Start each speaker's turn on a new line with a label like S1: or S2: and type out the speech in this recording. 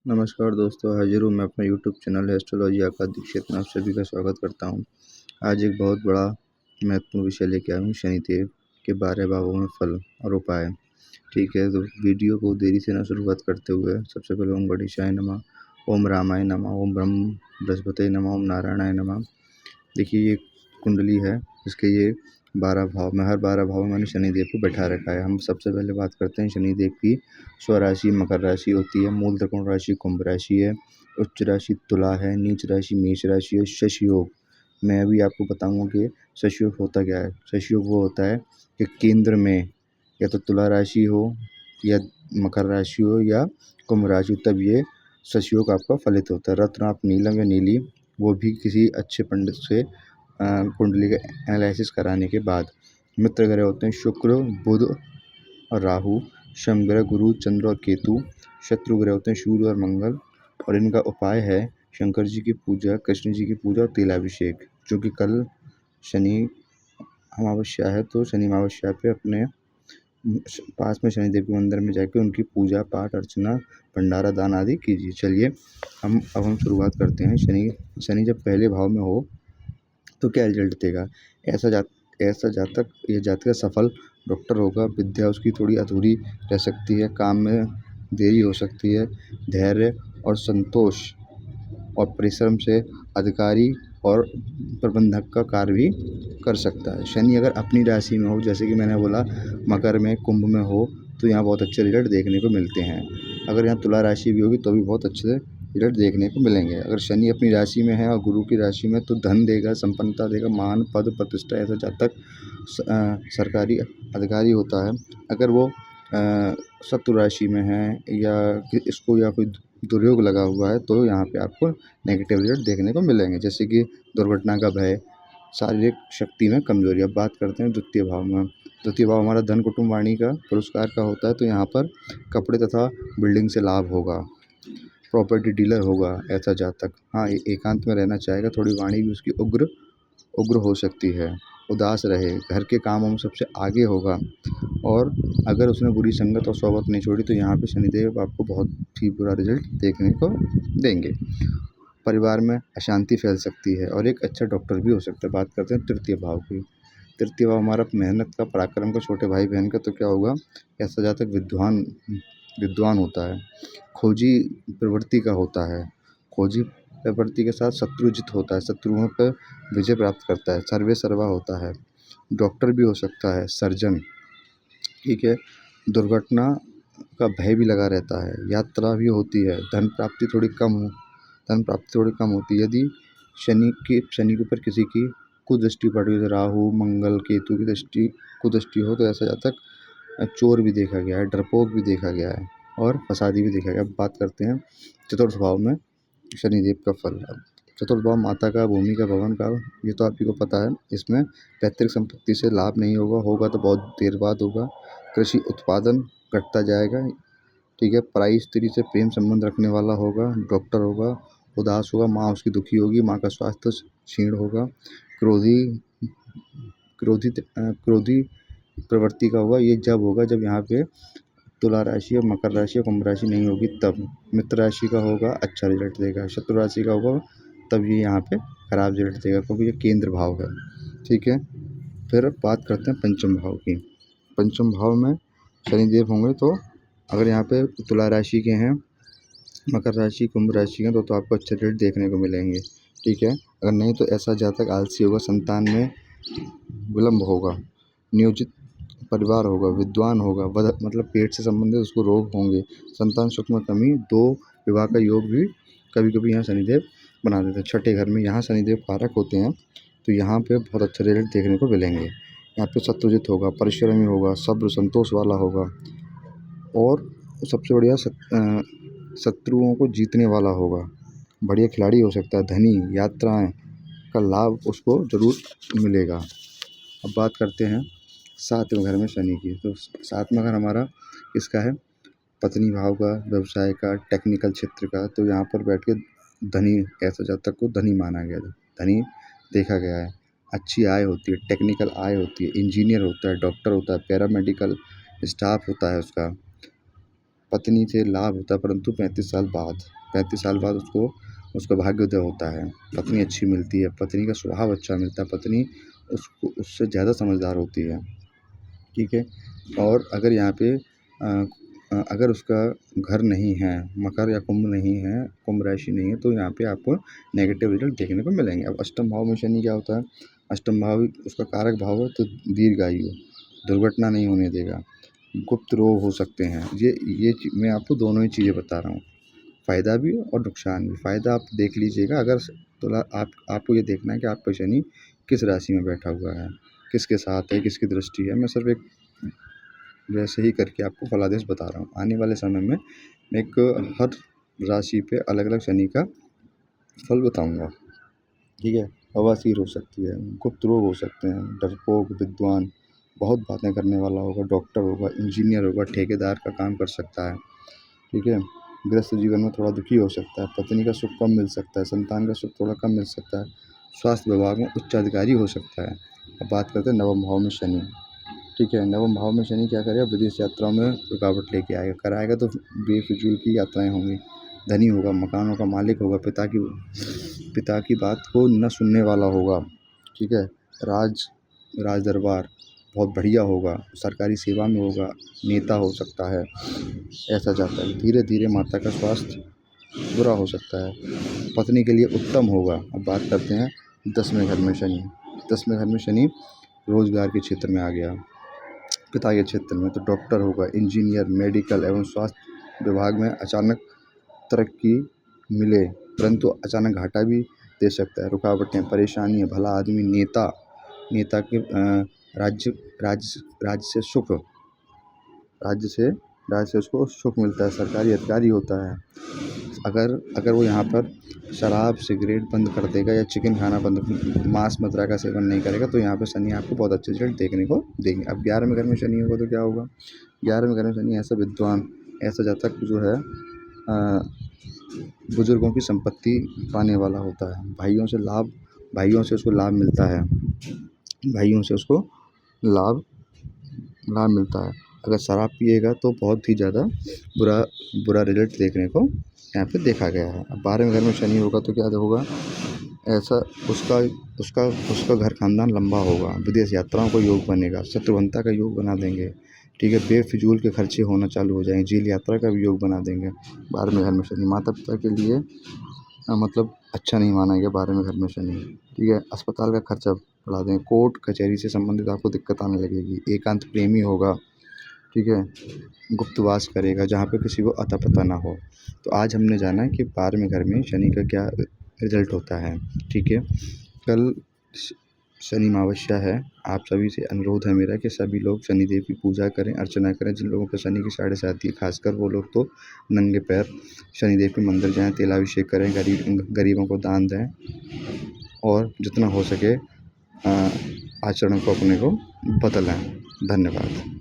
S1: नमस्कार दोस्तों, हाजिर हूँ मैं अपना यूट्यूब चैनल एस्ट्रोलॉजी आकाश दीक्षित में आप सभी का स्वागत करता हूँ। आज एक बहुत बड़ा महत्वपूर्ण विषय लेके आया हूँ, शनिदेव के 12 भावों में फल और उपाय। ठीक है, तो वीडियो को देरी से ना शुरुआत करते हुए सबसे पहले ओम गणेशाय नमः, ओम रामाय नमः, ओम ब्रह्म बृहस्पतये नमः, ओम नारायणाय नमः। देखिए, ये कुंडली है, इसके ये 12 भाव में हर 12 भाव में मैंने शनिदेव को बैठा रखा है। हम सबसे पहले बात करते हैं शनिदेव की। स्वराशि मकर राशि होती है, मूल त्रिकोण राशि कुंभ राशि है, उच्च राशि तुला है, नीच राशि मेष राशि है। शश योग मैं अभी आपको बताऊंगा कि शश योग होता क्या है। शश योग वो होता है कि केंद्र में या तो तुला राशि हो या मकर राशि हो या कुंभ राशि हो, तब ये शश योग आपका फलित होता है। रत्न आप नीलम या नीली, वो भी किसी अच्छे पंडित से कुंडली का एनालिसिस कराने के बाद। मित्र ग्रह होते हैं शुक्र, बुध और राहु। शम ग्रह गुरु, चंद्र और केतु। शत्रु ग्रह होते हैं सूर्य और मंगल। और इनका उपाय है शंकर जी की पूजा, कृष्ण जी की पूजा और तिलाभिषेक। जो कि कल शनि अमावस्या है, तो शनि अमावस्या पे अपने पास में शनिदेव के मंदिर में जाकर उनकी पूजा पाठ अर्चना भंडारा दान आदि कीजिए। चलिए अब हम शुरुआत करते हैं। शनि जब पहले भाव में हो तो क्या रिजल्ट देगा। ऐसा जातक ये जातक सफल डॉक्टर होगा। विद्या उसकी थोड़ी अधूरी रह सकती है, काम में देरी हो सकती है। धैर्य और संतोष और परिश्रम से अधिकारी और प्रबंधक का कार्य भी कर सकता है। शनि अगर अपनी राशि में हो, जैसे कि मैंने बोला मकर में, कुंभ में हो, तो यहाँ बहुत अच्छे रिजल्ट देखने को मिलते हैं। अगर यहाँ तुला राशि भी होगी तो भी बहुत अच्छे रिजल्ट देखने को मिलेंगे। अगर शनि अपनी राशि में है और गुरु की राशि में, तो धन देगा, संपन्नता देगा, मान पद प्रतिष्ठा। ऐसा जातक सरकारी अधिकारी होता है। अगर वो शत्रु राशि में है या इसको या कोई दुर्योग लगा हुआ है, तो यहाँ पे आपको नेगेटिव रिजल्ट देखने को मिलेंगे, जैसे कि दुर्घटना का भय, शारीरिक शक्ति में कमजोरी। अब बात करते हैं द्वितीय भाव में। द्वितीय भाव हमारा धन कुटुंब वाणी का पुरस्कार का होता है, तो यहाँ पर कपड़े तथा बिल्डिंग से लाभ होगा, प्रॉपर्टी डीलर होगा ऐसा जातक। हाँ, एकांत में रहना चाहेगा, थोड़ी वाणी भी उसकी उग्र हो सकती है। उदास रहे, घर के कामों में सबसे आगे होगा। और अगर उसने बुरी संगत और सोबत नहीं छोड़ी, तो यहाँ पे शनिदेव आपको बहुत ही बुरा रिजल्ट देखने को देंगे। परिवार में अशांति फैल सकती है और एक अच्छा डॉक्टर भी हो सकता है। बात करते हैं तृतीय भाव की। तृतीय भाव हमारा मेहनत का, पराक्रम का, छोटे भाई बहन का। तो क्या होगा, ऐसा जातक विद्वान होता है, खोजी प्रवृत्ति का होता है। खोजी प्रवृत्ति के साथ शत्रुजित होता है, शत्रुओं पर विजय प्राप्त करता है, सर्वे सर्वा होता है। डॉक्टर भी हो सकता है, सर्जन। ठीक है, दुर्घटना का भय भी लगा रहता है, यात्रा भी होती है, धन प्राप्ति थोड़ी कम होती है। यदि शनि के ऊपर किसी की कुदृष्टि पड़ गई, राहु मंगल केतु की कुदृष्टि हो, तो ऐसा जातक चोर भी देखा गया है, डरपोक भी देखा गया है और फसादी भी देखा गया। अब बात करते हैं चतुर्थ भाव में शनिदेव का फल। चतुर्थ भाव माता का, भूमि का, भवन का, ये तो आप ही को पता है। इसमें पैतृक संपत्ति से लाभ नहीं होगा तो बहुत देर बाद होगा। कृषि उत्पादन घटता जाएगा। ठीक है, पराई स्त्री से प्रेम संबंध रखने वाला होगा, डॉक्टर होगा। उदास होगा, माँ उसकी दुखी होगी, माँ का स्वास्थ्य क्षीण होगा। क्रोधी प्रवृत्ति का होगा। ये जब होगा जब यहाँ पे तुला राशि और मकर राशि और कुंभ राशि नहीं होगी तब। मित्र राशि का होगा, अच्छा रिजल्ट देगा। शत्रु राशि का होगा तब ये यहाँ पे खराब रिजल्ट देगा, क्योंकि ये केंद्र भाव है। ठीक है, फिर बात करते हैं पंचम भाव की। पंचम भाव में शनिदेव होंगे, तो अगर यहाँ पे तुला राशि के हैं, मकर राशि कुंभ राशि के, तो आपको अच्छे रिजल्ट देखने को मिलेंगे। ठीक है, अगर नहीं तो ऐसा जातक आलसी होगा, संतान में विलम्ब होगा, नियोजित परिवार होगा, विद्वान होगा, मतलब पेट से संबंधित उसको रोग होंगे, संतान सुख में कमी, दो विवाह का योग भी कभी कभी यहाँ शनिदेव बना देते हैं। छठे घर में यहाँ शनिदेव कारक होते हैं, तो यहाँ पे बहुत अच्छे रिजल्ट देखने को मिलेंगे। यहाँ पे शत्रुजित होगा, परिश्रमी होगा, सब्र संतोष वाला होगा और सबसे बढ़िया शत्रुओं को जीतने वाला होगा, बढ़िया खिलाड़ी हो सकता है। धनी, यात्राएं का लाभ उसको जरूर मिलेगा। अब बात करते हैं सातवें घर में शनि की। तो सातवां घर हमारा किसका है, पत्नी भाव का, व्यवसाय का, टेक्निकल क्षेत्र का। तो यहाँ पर बैठ के धनी, ऐसा जातक को धनी माना गया, धनी देखा गया है। अच्छी आय होती है, टेक्निकल आय होती है, इंजीनियर होता है, डॉक्टर होता है, पैरामेडिकल स्टाफ होता है उसका। पत्नी से लाभ होता है, परंतु 35 साल बाद। 35 साल बाद उसका भाग्योदय होता है, पत्नी अच्छी मिलती है, पत्नी का स्वभाव अच्छा मिलता है, पत्नी उससे ज़्यादा समझदार होती है, ठीक है। और अगर यहाँ पे अगर उसका घर नहीं है, मकर या कुंभ नहीं है, कुंभ राशि नहीं है, तो यहाँ पे आपको नेगेटिव रिजल्ट देखने को मिलेंगे। अब अष्टम भाव में शनि क्या होता है, अष्टम भाव उसका कारक भाव है, तो दीर्घायु, दुर्घटना नहीं होने देगा, गुप्त रोग हो सकते हैं। ये मैं आपको दोनों ही चीज़ें बता रहा हूँ, फ़ायदा भी और नुकसान भी। फ़ायदा आप देख लीजिएगा, अगर तुला आपको ये देखना है कि आपका शनि किस राशि में बैठा हुआ है, किसके साथ है, किसकी दृष्टि है। मैं सिर्फ एक वैसे ही करके आपको फलादेश बता रहा हूँ। आने वाले समय में मैं हर राशि पे अलग अलग शनि का फल बताऊँगा, ठीक है। बवासीर हो सकती है, गुप्त रोग हो सकते हैं, डरपोक, विद्वान, बहुत बातें करने वाला होगा, डॉक्टर होगा, इंजीनियर होगा, ठेकेदार का काम कर सकता है, ठीक है। गृहस्थ जीवन में थोड़ा दुखी हो सकता है, पत्नी का सुख कम मिल सकता है, संतान का सुख थोड़ा कम मिल सकता है, स्वास्थ्य विभाग में उच्च अधिकारी हो सकता है। अब बात करते हैं नवम भाव में शनि, ठीक है। नवम भाव में शनि क्या करेगा, विदेश यात्राओं में रुकावट लेके आएगा, कराएगा तो बेफिजूल की यात्राएं होंगी, धनी होगा, मकानों का मालिक होगा, पिता की बात को न सुनने वाला होगा, ठीक है। राज दरबार बहुत बढ़िया होगा, सरकारी सेवा में होगा, नेता हो सकता है, ऐसा जाता है। धीरे धीरे माता का स्वास्थ्य बुरा हो सकता है, पत्नी के लिए उत्तम होगा। अब बात करते हैं 10वें घर में शनि। 10वें घर में शनि रोजगार के क्षेत्र में आ गया, पिता के क्षेत्र में, तो डॉक्टर होगा, इंजीनियर, मेडिकल एवं स्वास्थ्य विभाग में अचानक तरक्की मिले, परंतु अचानक घाटा भी दे सकता है। रुकावटें, परेशानी, भला आदमी, नेता के राज्य से सुख, राज्य से उसको सुख मिलता है, सरकारी अधिकारी होता है। अगर वो यहाँ पर शराब, सिगरेट बंद कर देगा या चिकन खाना बंद, मांस मदिरा का सेवन नहीं करेगा, तो यहाँ पे शनि आपको बहुत अच्छे रिजल्ट देखने को देंगे। अब 11वें घर में शनि होगा तो क्या होगा, 11वें घर में शनि ऐसा विद्वान, ऐसा जातक जो है बुजुर्गों की संपत्ति पाने वाला होता है, भाइयों से उसको लाभ मिलता है, भाइयों से उसको लाभ मिलता है। अगर शराब पिएगा तो बहुत ही ज़्यादा बुरा रिजल्ट देखने को यहाँ पे देखा गया है। अब 12वें घर में शनि होगा तो क्या होगा, ऐसा उसका घर खानदान लंबा होगा, विदेश यात्राओं का योग बनेगा, शत्रुघ्नता का योग बना देंगे, ठीक है। बेफिजूल के खर्चे होना चालू हो जाएंगे, जेल यात्रा का भी योग बना देंगे 12वें घर में शनि। माता पिता के लिए मतलब अच्छा नहीं माना गया 12वें घर में शनि, ठीक है। अस्पताल का खर्चा बढ़ा देंगे, कोर्ट कचहरी से संबंधित आपको दिक्कत आने लगेगी, एकांत प्रेमी होगा, ठीक है, गुप्तवास करेगा जहाँ पे किसी को अता पता ना हो। तो आज हमने जाना है कि 12वें घर में शनि का क्या रिजल्ट होता है, ठीक है। कल शनि अमावस्या है, आप सभी से अनुरोध है मेरा कि सभी लोग शनिदेव की पूजा करें, अर्चना करें। जिन लोगों को शनि की साढ़े साती है, खासकर वो लोग तो नंगे पैर शनिदेव के मंदिर जाएं, तेलाभिषेक करें, गरीबों को दान दें और जितना हो सके आचरण को अपने को बदलें। धन्यवाद।